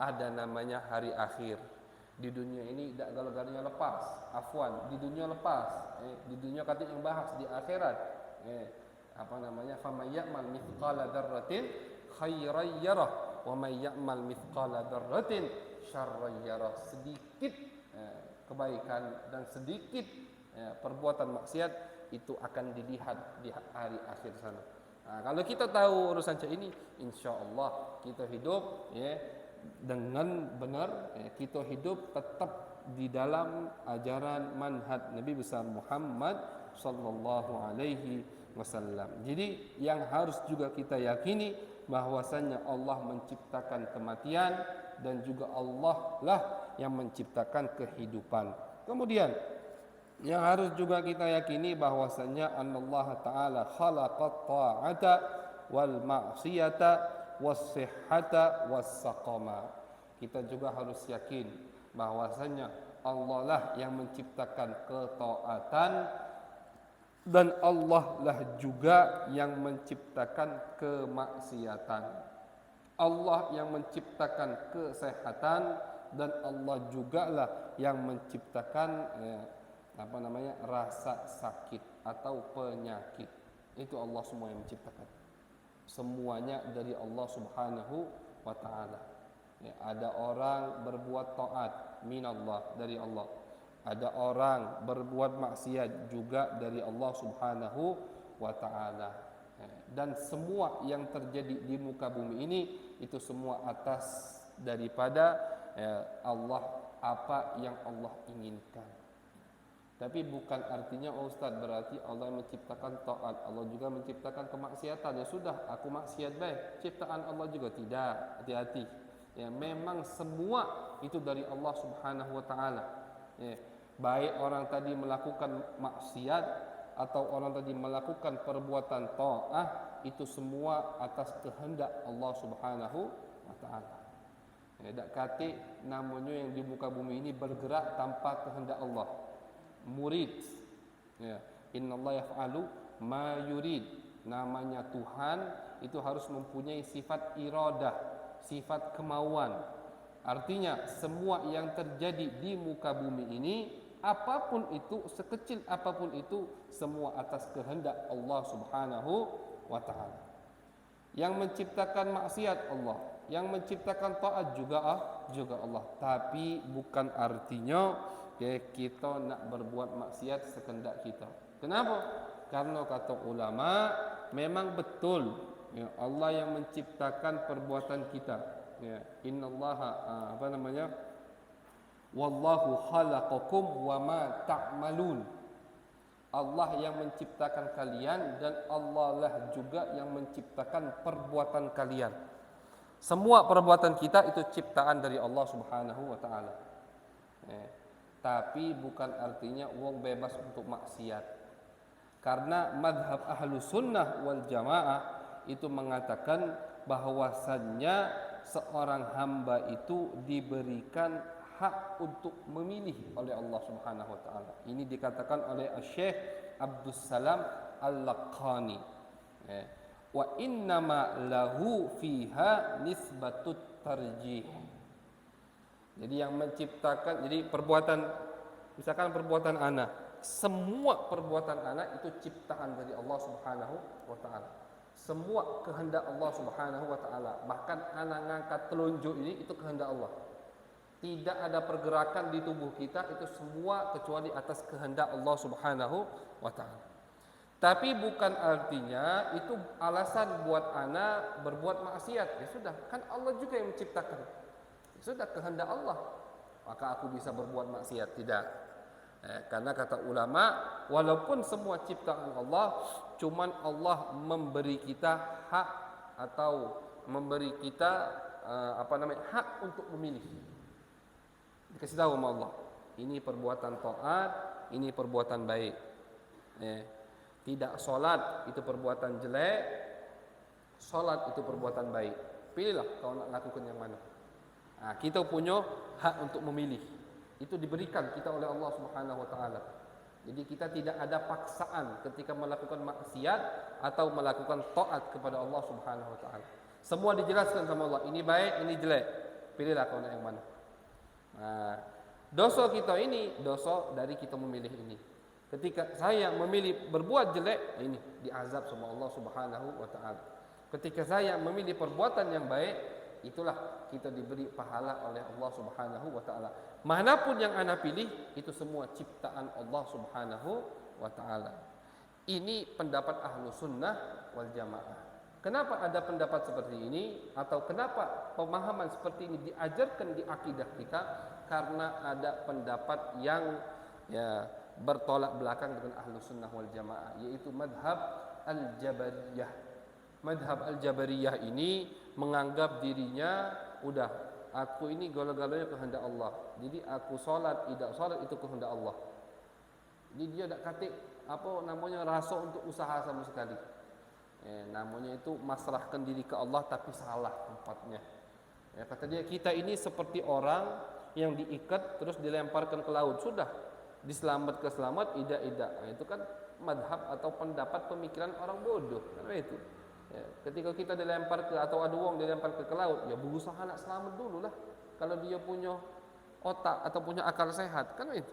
Ada namanya hari akhir. Di dunia ini tidak galak-galaknya lepas. Afwan, di dunia lepas. Di dunia kata yang bahas di akhirat. Faman ya'mal mithqala dzarratin khairan yarah wa may ya'mal mithqala dzarratin syarran yarah. Sedikit kebaikan dan sedikit perbuatan maksiat itu akan dilihat di hari akhir sana. Kalau kita tahu urusan ini, insya-Allah kita hidup dengan benar, kita hidup tetap di dalam ajaran manhaj Nabi besar Muhammad sallallahu alaihi wasallam. Jadi yang harus juga kita yakini bahwasanya Allah menciptakan kematian dan juga Allah lah yang menciptakan kehidupan. Kemudian yang harus juga kita yakini bahwasanya Allah taala khalaqat ta'ata wal ma'siyata was-sihhata was-saqama. Kita juga harus yakin bahwasanya Allah lah yang menciptakan ketaatan, dan Allah lah juga yang menciptakan kemaksiatan. Allah yang menciptakan kesehatan, dan Allah jugalah yang menciptakan rasa sakit atau penyakit. Itu Allah semua yang menciptakan. Semuanya dari Allah Subhanahu wa taala. Ada orang berbuat taat minallah, dari Allah. Ada orang berbuat maksiat juga dari Allah Subhanahu wa taala. Dan semua yang terjadi di muka bumi ini itu semua atas daripada Allah, apa yang Allah inginkan. Tapi bukan artinya Ustaz berarti Allah menciptakan taat, Allah juga menciptakan kemaksiatan. Ya sudah, aku maksiat baik, ciptaan Allah juga tidak. Hati-hati. Ya, memang semua itu dari Allah Subhanahu wa taala. Ya, baik orang tadi melakukan maksiat atau orang tadi melakukan perbuatan taat, itu semua atas kehendak Allah Subhanahu wa taala. Tak kata namanya yang di muka bumi ini bergerak tanpa kehendak Allah. Murid, innallaha yaf'alu ma yurid. Namanya Tuhan itu harus mempunyai sifat iradah, sifat kemauan. Artinya semua yang terjadi di muka bumi ini, apapun itu, sekecil apapun itu, semua atas kehendak Allah Subhanahu wa taala. Yang menciptakan maksiat Allah, yang menciptakan taat juga Allah. Tapi bukan artinya kita nak berbuat maksiat sekendak kita. Kenapa? Karena kata ulama, memang betul Allah yang menciptakan perbuatan kita. Innallaha wallahu khalaqakum wa ma ta'malun. Allah yang menciptakan kalian, dan Allah lah juga yang menciptakan perbuatan kalian. Semua perbuatan kita itu ciptaan dari Allah Subhanahu wa taala. Tapi bukan artinya wong bebas untuk maksiat. Karena madhab ahlu sunnah wal jamaah itu mengatakan bahwasannya seorang hamba itu diberikan hak untuk memilih oleh Allah Subhanahu wa taala. Ini dikatakan oleh Syekh Abdus Salam Al-Laqani. Wa innama lahu fiha nisbatut tarjih. Jadi yang menciptakan, jadi perbuatan, misalkan perbuatan anak, semua perbuatan anak itu ciptaan dari Allah Subhanahu wa taala. Semua kehendak Allah Subhanahu wa taala. Bahkan anak ngangkat telunjuk ini itu kehendak Allah. Tidak ada pergerakan di tubuh kita, itu semua kecuali atas kehendak Allah Subhanahu wa taala. Tapi bukan artinya itu alasan buat anak berbuat maksiat. Ya sudah, kan Allah juga yang menciptakan. Ya sudah, kehendak Allah, maka aku bisa berbuat maksiat. Tidak. Karena kata ulama, walaupun semua ciptaan Allah, cuman Allah memberi kita hak atau memberi kita hak untuk memilih. Dikasih tahu sama Allah, ini perbuatan taat, ini perbuatan baik. Tidak solat itu perbuatan jelek, solat itu perbuatan baik. Pilihlah kau nak lakukan yang mana. Kita punya hak untuk memilih. Itu diberikan kita oleh Allah Subhanahu wa taala. Jadi kita tidak ada paksaan ketika melakukan maksiat atau melakukan taat kepada Allah Subhanahu wa taala. Semua dijelaskan sama Allah, ini baik, ini jelek. Pilihlah kau nak yang mana. Dosa kita ini dosa dari kita memilih ini. Ketika saya memilih berbuat jelek, ini diazab sama Allah Subhanahu wa taala. Ketika saya memilih perbuatan yang baik, itulah kita diberi pahala oleh Allah Subhanahu wa taala. Manapun yang ana pilih, itu semua ciptaan Allah Subhanahu wa taala. Ini pendapat ahlu sunnah wal jamaah. Kenapa ada pendapat seperti ini, atau kenapa pemahaman seperti ini diajarkan di akidah kita? Karena ada pendapat yang bertolak belakang dengan ahlu sunnah wal jamaah, yaitu madhab al-jabariyah. Madhab al-jabariyah ini menganggap dirinya udah, aku ini gala-galanya kehendak Allah. Jadi aku solat, tidak solat itu kehendak Allah. Jadi dia tak kata rasa untuk usaha sama sekali. Namanya itu masrahkan diri ke Allah, tapi salah tempatnya. Kata dia, kita ini seperti orang yang diikat terus dilemparkan ke laut, sudah diselamat ke selamat, idak. Nah, itu kan madhab atau pendapat pemikiran orang bodoh, karena itu. Ya, ketika kita dilempar ke atau ada uang dilempar ke laut, ya berusaha nak selamat dulu lah. Kalau dia punya otak atau punya akal sehat, kan itu.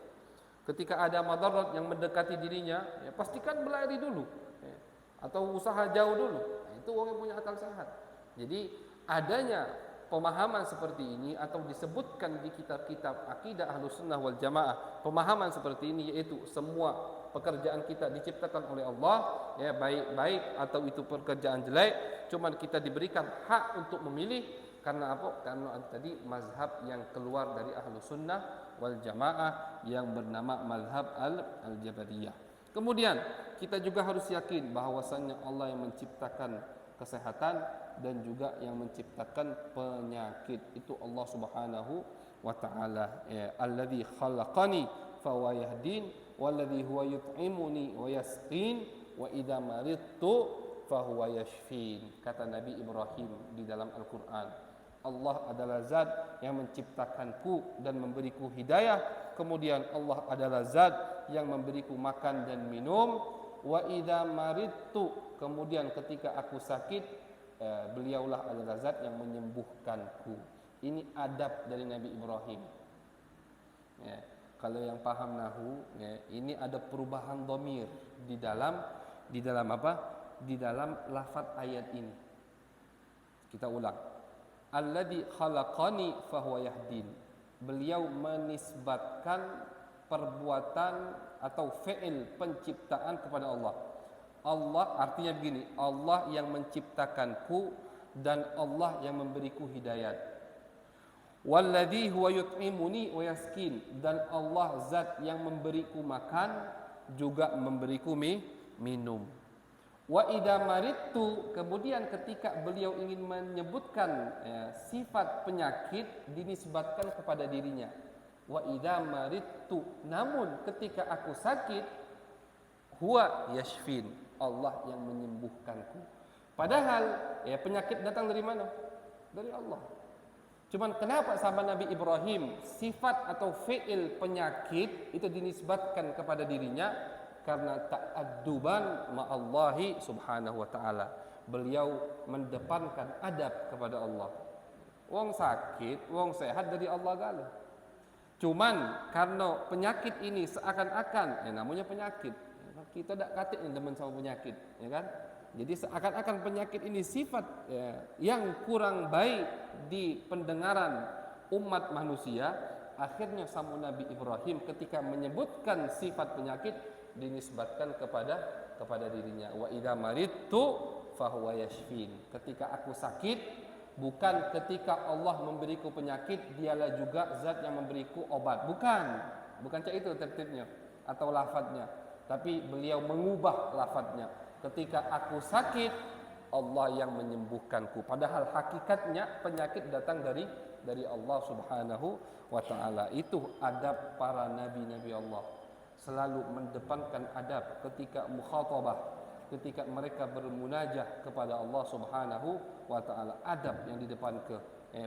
Ketika ada madarat yang mendekati dirinya, ya pastikan berlari dulu, ya, atau usaha jauh dulu. Nah, itu orang yang punya akal sehat. Jadi adanya pemahaman seperti ini atau disebutkan di kitab-kitab akidah Ahlus Sunnah wal Jamaah, pemahaman seperti ini yaitu semua pekerjaan kita diciptakan oleh Allah, ya baik atau itu pekerjaan jelek, cuman kita diberikan hak untuk memilih. Karena apa? Karena tadi mazhab yang keluar dari Ahlus Sunnah wal Jamaah yang bernama mazhab al-Jabariyah. Kemudian kita juga harus yakin bahwasannya Allah yang menciptakan kesehatan dan juga yang menciptakan penyakit itu Allah Subhanahu wa taala. Ya, alladzi khalaqani fahuwa yahdin walladzi huwa yut'imuni wa yasqin wa idza maridtu fahuwa yashfin. Kata Nabi Ibrahim di dalam Al-Qur'an. Allah adalah zat yang menciptakanku dan memberiku hidayah. Kemudian Allah adalah zat yang memberiku makan dan minum. Wa idza maridtu, kemudian ketika aku sakit, beliaulah adalah zat yang menyembuhkanku. Ini adab dari Nabi Ibrahim. Ya, kalau yang paham nahu, ya, ini ada perubahan dhamir di dalam apa? Di dalam lafaz ayat ini. Kita ulang. Alladzi khalaqani fahuwa yahdin. Beliau menisbatkan perbuatan atau fi'il penciptaan kepada Allah. Allah artinya begini, Allah yang menciptakanku dan Allah yang memberiku hidayat. Walladzi huwa yut'imuni wa yaskin, dan Allah zat yang memberiku makan juga memberiku minum. Wa idza maridtu, kemudian ketika beliau ingin menyebutkan sifat penyakit dinisbatkan kepada dirinya. Wa idza maridtu, namun ketika aku sakit, huwa yashfin, Allah yang menyembuhkanku. Padahal penyakit datang dari mana? Dari Allah. Cuman kenapa sama Nabi Ibrahim sifat atau fi'il penyakit itu dinisbatkan kepada dirinya? Karena ta'adduban ma'allahi subhanahu wa ta'ala. Beliau mendepankan adab kepada Allah. Wong sakit, wong sehat dari Allah gala. Cuman karena penyakit ini seakan-akan, namanya penyakit. Kita tak katik teman sama penyakit, ya kan? Jadi seakan-akan penyakit ini sifat yang kurang baik di pendengaran umat manusia. Akhirnya sama Nabi Ibrahim ketika menyebutkan sifat penyakit dinisbatkan kepada dirinya. Wa idza maridtu fahuwa yashfin. Ketika aku sakit, bukan ketika Allah memberiku penyakit, dialah juga zat yang memberiku obat. Bukan cak itu tertibnya atau lafadznya. Tapi beliau mengubah lafadznya. Ketika aku sakit, Allah yang menyembuhkanku. Padahal hakikatnya penyakit datang dari Allah Subhanahu wa taala. Itu adab para nabi-nabi Allah. Selalu mendepankan adab ketika mukhatabah, ketika mereka bermunajah kepada Allah Subhanahu wa taala. Adab yang di depan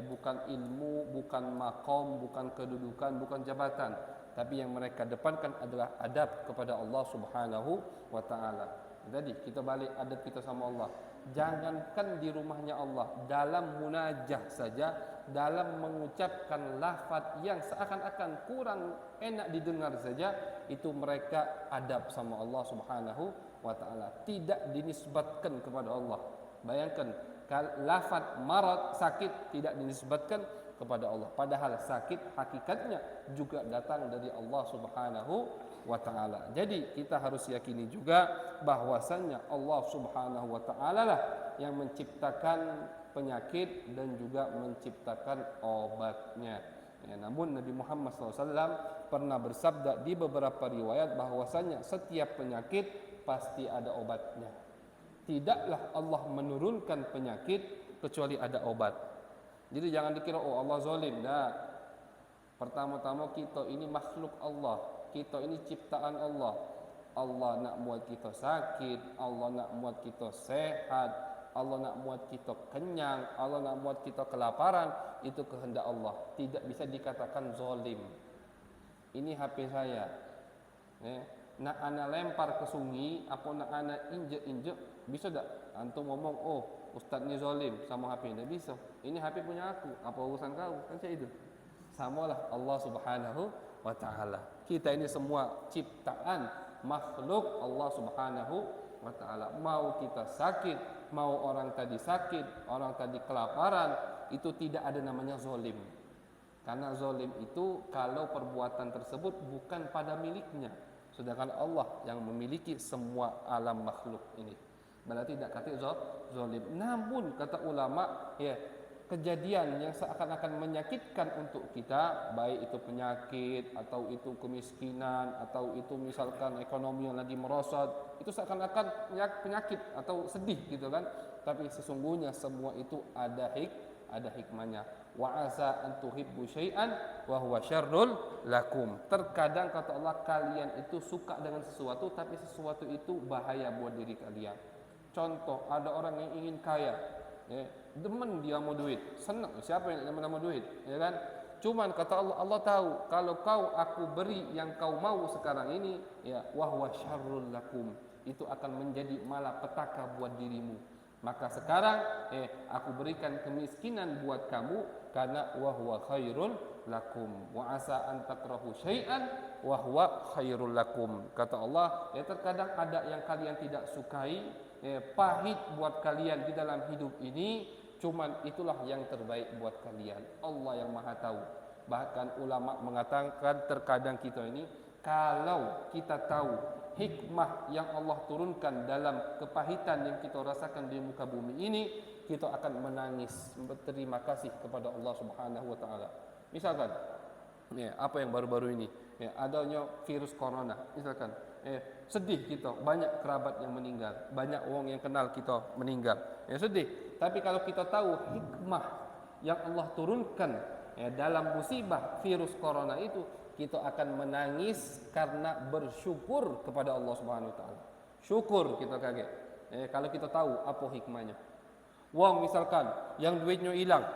bukan ilmu, bukan maqam, bukan kedudukan, bukan jabatan, tapi yang mereka depankan adalah adab kepada Allah Subhanahu wa taala. Jadi kita balik adab kita sama Allah. Jangankan di rumahnya Allah, dalam munajah saja, dalam mengucapkan lafaz yang seakan-akan kurang enak didengar saja, itu mereka adab sama Allah Subhanahu wa taala, tidak dinisbatkan kepada Allah. Bayangkan lafaz marad, sakit, tidak dinisbatkan kepada Allah, padahal sakit hakikatnya juga datang dari Allah Subhanahu wa taala. Jadi kita harus yakini juga bahwasannya Allah Subhanahu wa taala lah yang menciptakan penyakit dan juga menciptakan obatnya. Namun Nabi Muhammad SAW pernah bersabda di beberapa riwayat bahwasannya setiap penyakit pasti ada obatnya. Tidaklah Allah menurunkan penyakit kecuali ada obat. Jadi jangan dikira Allah zalim. Nah, pertama-tama kita ini makhluk Allah, kita ini ciptaan Allah. Allah nak buat kita sakit, Allah nak buat kita sehat, Allah nak buat kita kenyang, Allah nak buat kita kelaparan, itu kehendak Allah. Tidak bisa dikatakan zalim. Ini HP saya. Nak ana lempar ke sungai, apa nak ana injek-injek, bisa tak? Antum ngomong, oh ustaz ni zalim sama HP. Tak bisa. Ini HP punya aku, apa urusan kau? Kan macam itu. Samalah Allah Subhanahu wa taala. Kita ini semua ciptaan makhluk Allah Subhanahu wa taala. Mau kita sakit, mau orang tadi sakit, orang tadi kelaparan, itu tidak ada namanya zalim. Karena zalim itu kalau perbuatan tersebut bukan pada miliknya, sedangkan Allah yang memiliki semua alam makhluk ini. Berarti tidak kata zalim. Namun kata ulama, ya, kejadian yang seakan-akan menyakitkan untuk kita, baik itu penyakit atau itu kemiskinan atau itu misalkan ekonomi yang lagi merosot, itu seakan-akan penyakit atau sedih gitu kan. Tapi sesungguhnya semua itu ada hikmahnya. Wa asa an tuhibbu syai'an wa huwa syarrul lakum. Terkadang kata Allah, kalian itu suka dengan sesuatu tapi sesuatu itu bahaya buat diri kalian. Contoh, ada orang yang ingin kaya, ya, demen dia mau duit, senang. Siapa yang demen mau duit, ya kan? Cuman kata Allah, Allah tahu kalau aku beri yang kau mau sekarang ini, ya, wa huwa syarrul lakum, itu akan menjadi malapetaka buat dirimu. Maka sekarang aku berikan kemiskinan buat kamu karena wa huwa khairul lakum. Wa asa an takrahu syai'an wa huwa khairul lakum. Kata Allah, ya, terkadang ada yang kalian tidak sukai, pahit buat kalian di dalam hidup ini, cuman itulah yang terbaik buat kalian. Allah yang Maha tahu. Bahkan ulama mengatakan terkadang kita ini, kalau kita tahu hikmah yang Allah turunkan dalam kepahitan yang kita rasakan di muka bumi ini, kita akan menangis berterima kasih kepada Allah Subhanahu wa taala. Misalkan, ya, apa yang baru-baru ini, ya, adanya virus corona, misalkan, sedih kita, banyak kerabat yang meninggal, banyak orang yang kenal kita meninggal, ya, sedih. Tapi kalau kita tahu hikmah yang Allah turunkan, ya, dalam musibah virus corona itu, kita akan menangis karena bersyukur kepada Allah Subhanahu wa taala. Syukur kita kaget. Kalau kita tahu apa hikmahnya. Wong misalkan yang duitnya hilang,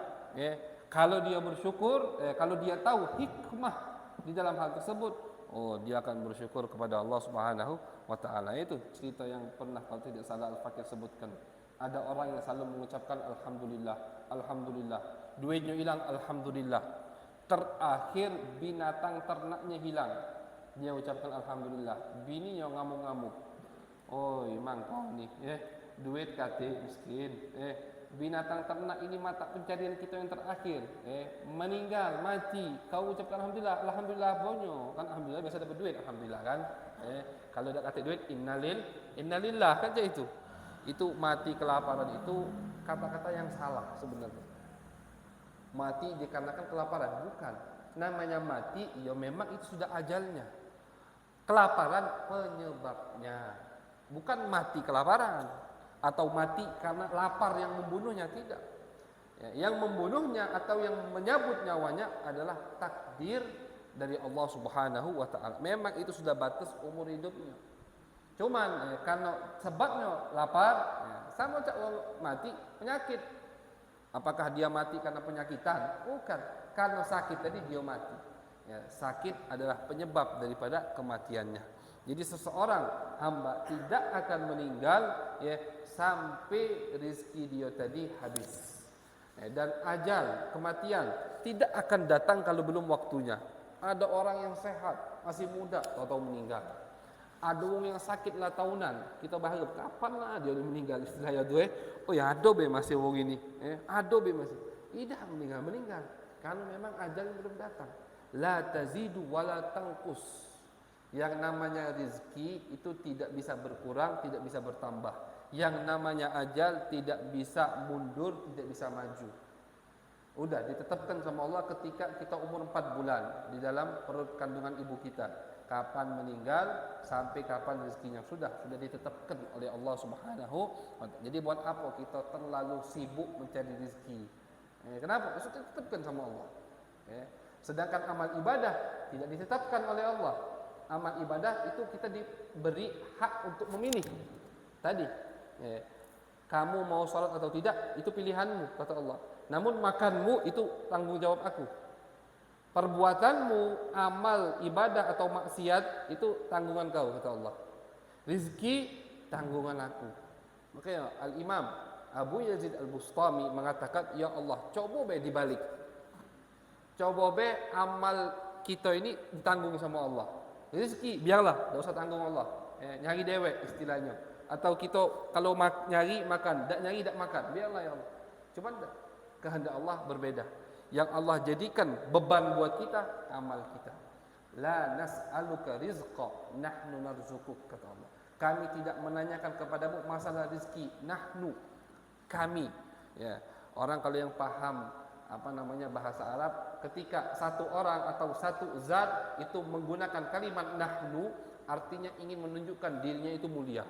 kalau dia bersyukur, kalau dia tahu hikmah di dalam hal tersebut, oh, dia akan bersyukur kepada Allah Subhanahu wa taala. Itu cerita yang pernah kalau tidak salah Al-Fakir sebutkan. Ada orang yang selalu mengucapkan alhamdulillah, alhamdulillah. Duitnya hilang, alhamdulillah. Terakhir binatang ternaknya hilang, dia ucapkan alhamdulillah. Bini yang ngamuk-ngamuk, oh emang kau nih, duit kate miskin, binatang ternak ini mata pencarian kita yang terakhir, meninggal, mati, kau ucapkan alhamdulillah, alhamdulillah bonyo, kan alhamdulillah biasa dapat duit, alhamdulillah kan, kalau tidak kate duit, innalillah kan itu mati kelaparan, itu kata-kata yang salah sebenarnya. Mati dikarenakan kelaparan, bukan. Namanya mati, ya memang itu sudah ajalnya. Kelaparan penyebabnya, bukan mati kelaparan atau mati karena lapar yang membunuhnya, tidak. Ya, yang membunuhnya atau yang menyabut nyawanya adalah takdir dari Allah Subhanahu wa taala. Memang itu sudah batas umur hidupnya. Cuman karena sebabnya lapar, ya, sama cak mati penyakit. Apakah dia mati karena penyakitan? Bukan, karena sakit tadi dia mati. Ya, sakit adalah penyebab daripada kematiannya. Jadi seseorang hamba tidak akan meninggal, ya, sampai rezeki dia tadi habis. Dan ajal, kematian tidak akan datang kalau belum waktunya. Ada orang yang sehat, masih muda, tahu-tahu meninggal. Ada orang yang sakit lah tahunan, kita berharap kapan lah dia meninggal. Saya tuh, oh ya ada be masih orang ini, ada be masih. Tidak meninggal, karena memang ajal belum datang. La tazidu wala tangkus. Yang namanya rezeki itu tidak bisa berkurang, tidak bisa bertambah. Yang namanya ajal tidak bisa mundur, tidak bisa maju. Udah ditetapkan sama Allah ketika kita umur 4 bulan di dalam perut kandungan ibu kita. Kapan meninggal sampai kapan rezekinya sudah ditetapkan oleh Allah Subhanahu wa taala. Jadi buat apa kita terlalu sibuk mencari rezeki? Kenapa? Sudah ditetapkan sama Allah. Sedangkan amal ibadah tidak ditetapkan oleh Allah. Amal ibadah itu kita diberi hak untuk memilih. Tadi Kamu mau sholat atau tidak, itu pilihanmu, kata Allah. Namun makanmu itu tanggung jawab aku. Perbuatanmu, amal, ibadah atau maksiat itu tanggungan kau, kata Allah. Rizki tanggungan aku. Makanya Al-Imam Abu Yazid Al-Bustami mengatakan, ya Allah, coba be dibalik. Coba be amal kita ini ditanggung sama Allah. Rizki biarlah, tidak usah tanggung Allah. Nyari dewek istilahnya. Atau kita kalau nyari makan, tidak nyari tidak makan, biarlah ya Allah. Cuma kehendak Allah berbeda. Yang Allah jadikan beban buat kita, amal kita. La nas'aluka rizqa, nahnu narzukuk, kata Allah. Kami tidak menanyakan kepadamu masalah rizki, nahnu, kami. Ya, orang kalau yang paham bahasa Arab, ketika satu orang atau satu zat itu menggunakan kalimat nahnu, artinya ingin menunjukkan dirinya itu mulia.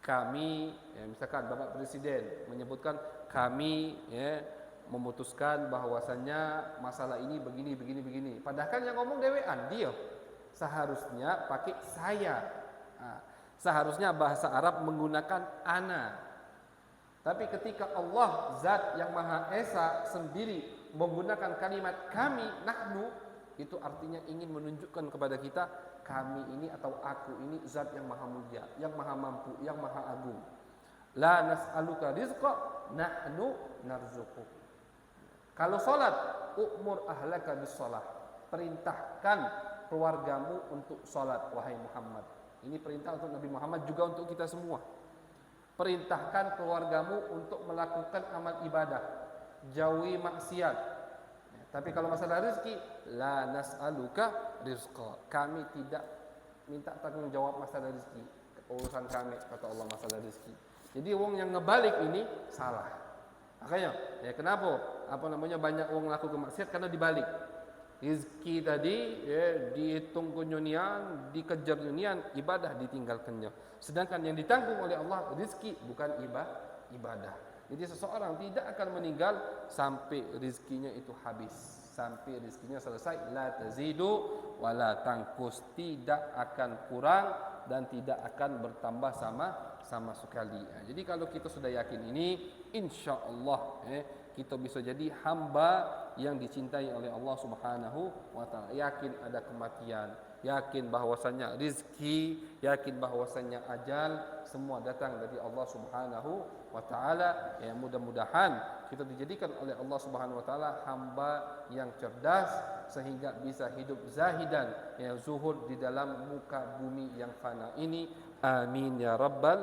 Kami, ya, misalkan Bapak Presiden menyebutkan kami, ya, memutuskan bahwasannya masalah ini begini. Padahal kan yang ngomong dewean dia. Seharusnya pakai saya. Seharusnya bahasa Arab menggunakan ana. Tapi ketika Allah Zat yang Maha Esa sendiri menggunakan kalimat kami, nahnu, itu artinya ingin menunjukkan kepada kita, kami ini atau aku ini zat yang maha mulia, yang maha mampu, yang maha agung. La nas'aluka rizqa, nahnu narzukuk. Kalau salat, umur ahlaka bis salat. Perintahkan keluargamu untuk salat, wahai Muhammad. Ini perintah untuk Nabi Muhammad, juga untuk kita semua. Perintahkan keluargamu untuk melakukan amal ibadah, jauhi maksiat. Tapi kalau masalah rezeki, la nas'aluka rizqa. Kami tidak minta tanggung jawab masalah rezeki. Urusan kami, kata Allah, masalah rezeki. Jadi wong yang ngebalik ini salah. Makanya, ya kenapa? Banyak wong laku kemaksiat karena dibalik. Rezeki tadi, ya, dihitung kenyunian, dikejar nyunian, ibadah ditinggalkannya. Sedangkan yang ditanggung oleh Allah rezeki, bukan ibadah. Jadi seseorang tidak akan meninggal sampai rizkinya itu habis, sampai rizkinya selesai. La tazidu wa la tangkus, tidak akan kurang dan tidak akan bertambah sama sekali. Jadi kalau kita sudah yakin ini, insya Allah kita bisa jadi hamba yang dicintai oleh Allah Subhanahu wa taala. Yakin ada kematian, yakin bahwasannya rizki, yakin bahwasannya ajal, semua datang dari Allah Subhanahu wa taala. Ya, mudah-mudahan kita dijadikan oleh Allah Subhanahu wa taala hamba yang cerdas sehingga bisa hidup zahidan, ya, zuhud di dalam muka bumi yang fana ini. Amin ya rabbal